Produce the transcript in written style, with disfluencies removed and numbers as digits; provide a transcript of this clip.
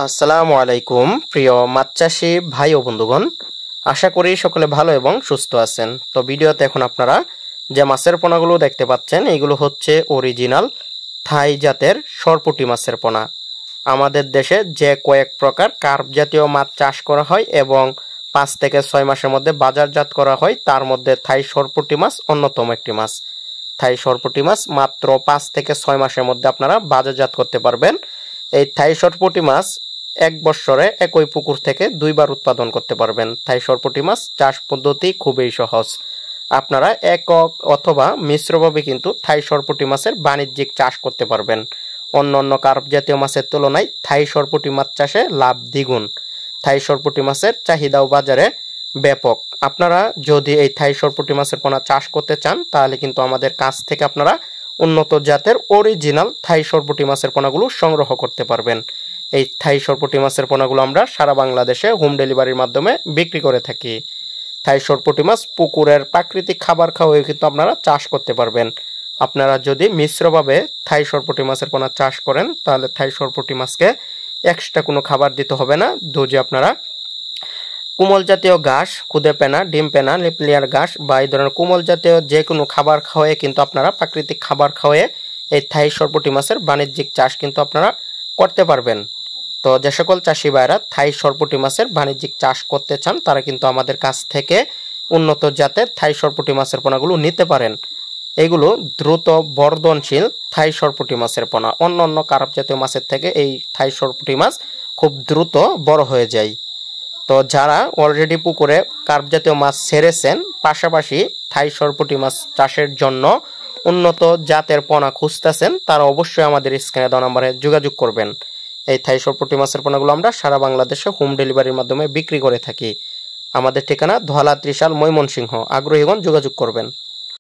আসসালামু আলাইকুম প্রিয় মাছ চাষী ভাই ও বন্ধুগণ, আশা করি সকলে ভালো এবং সুস্থ আছেন। তো ভিডিওতে এখন আপনারা যে মাছের পোনাগুলো দেখতে পাচ্ছেন এগুলো হচ্ছে অরিজিনাল থাই জাতের সরপুঁটি মাছের পোনা। আমাদের দেশে যে কয়েক প্রকার কার্প জাতীয় মাছ চাষ করা হয় এবং 5 থেকে 6 মাসের মধ্যে বাজারজাত করা হয়, তার মধ্যে থাই সরপুঁটি মাছ অন্যতম একটি মাছ। থাই সরপুঁটি মাছ মাত্র 5 থেকে 6 মাসের মধ্যে আপনারা বাজারজাত করতে পারবেন। এই থাই সরপুঁটি মাছ এক বছরে একই পুকুর থেকে 2 বার উৎপাদন করতে পারবেন। থাই সরপুঁটি মাছ চাষ পদ্ধতি খুবই সহজ। আপনারা একক অথবা মিশ্রভাবে কিন্তু থাই সরপুঁটি মাছের বাণিজ্যিক চাষ করতে পারবেন। অন্যান্য কার্প জাতীয় মাছের তুলনায় থাই সরপুঁটি মাছ চাষে লাভ দ্বিগুণ। থাই সরপুঁটি মাছের চাহিদাও বাজারে ব্যাপক। আপনারা যদি এই থাই সরপুঁটি মাছের পোনা চাষ করতে চান তাহলে কিন্তু আমাদের কাছ থেকে আপনারা উন্নত জাতের অরিজিনাল থাই সরপুঁটি মাছের পোনাগুলো সংগ্রহ করতে পারবেন। এই থাই সরপুঁটি মাছের পোনাগুলো আমরা সারা বাংলাদেশে হোম ডেলিভারির মাধ্যমে বিক্রি করে থাকি। থাই সরপুঁটি মাছ পুকুরের প্রাকৃতিক খাবার খাওয়াও কিন্তু আপনারা চাষ করতে পারবেন। আপনারা যদি মিশ্রভাবে থাই সরপুঁটি মাছের পোনা চাষ করেন তাহলে থাই সরপুঁটি মাছকে এক্সট্রা কোনো খাবার দিতে হবে না। যদি আপনারা কোমল জাতীয় ঘাস, খুদে পেনা, ডিম পেনা, লিপলিয়ার ঘাস বা এই ধরনের কোমল জাতীয় যে কোনো খাবার খাওয়ায় কিন্তু আপনারা প্রাকৃতিক খাবার খাওয়ায় এই থাই সরপুঁটি মাছের বাণিজ্যিক চাষ কিন্তু আপনারা করতে পারবেন। তো যে সকল চাষি ভাইরা থাই সরপুঁটি মাছের বাণিজ্যিক চাষ করতে চান তারা কিন্তু আমাদের কাছ থেকে উন্নত জাতের থাই সরপুঁটি মাছের পোনাগুলো নিতে পারেন। এগুলো দ্রুত বর্ধনশীল থাই সরপুঁটি মাছের পোনা। অন্য কার্প জাতীয় মাছের থেকে এই থাই সরপুঁটি মাছ খুব দ্রুত বড় হয়ে যায়। তো যারা অলরেডি পুকুরে কার্প জাতীয় মাছ ছেড়েছেন, পাশাপাশি থাই সরপুঁটি মাছ চাষের জন্য উন্নত জাতের পোনা খুঁজতেছেন, তারা অবশ্যই আমাদের স্ক্রিনে দেওয়া নম্বরে যোগাযোগ করবেন। এই থাই সরপুঁটি মাছের পোনাগুলো আমরা সারা বাংলাদেশে হোম ডেলিভারির মাধ্যমে বিক্রি করে থাকি। আমাদের ঠিকানা ধলা ত্রিশাল, ময়মনসিংহ। আগ্রহীগণ যোগাযোগ করবেন।